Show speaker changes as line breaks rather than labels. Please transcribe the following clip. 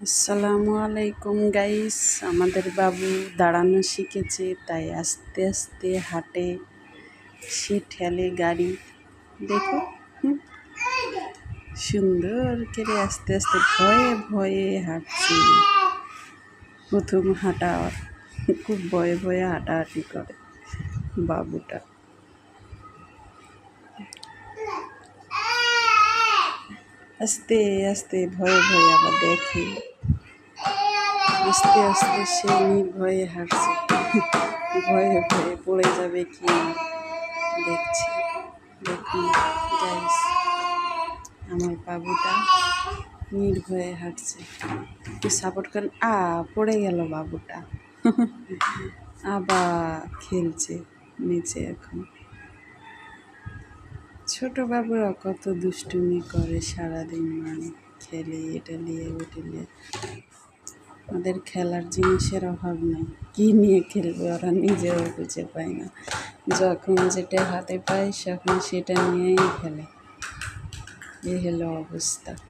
আসসালামু আলাইকুম গাইস। আমাদের বাবু দাঁড়ানো শিখেছে, তাই আস্তে আস্তে হাঁটে। সে ঠেলে গাড়ি, দেখো। সুন্দর করে আস্তে আস্তে ভয়ে ভয়ে হাঁটছে। প্রথম হাঁটা, খুব ভয়ে ভয়ে হাঁটাহাঁটি করে বাবুটা। আস্তে আস্তে ভয়ে ভয়ে আবার দেখে, আস্তে আস্তে সে নির্ভয়ে হাঁটছে। ভয়ে ভয়ে পড়ে যাবে কি দেখছি। দেখুন গাইস, আমার বাবুটা নির্ভয়ে হাঁটছে। একটু সাপোর্ট করেন। পড়ে গেল বাবুটা। আবার খেলছে নিচে। এখন ছোট বাবুরা কত দুষ্টুমি করে সারাদিন, মানে খেলে এটা নিয়ে ওটা নিয়ে। ওদের খেলার জিনিসের অভাব নেই, কী নিয়ে খেলবে ওরা নিজেও বুঝে পায় না। যখন যেটা হাতে পায় তখন সেটা নিয়েই খেলে। এই হলো অবস্থা।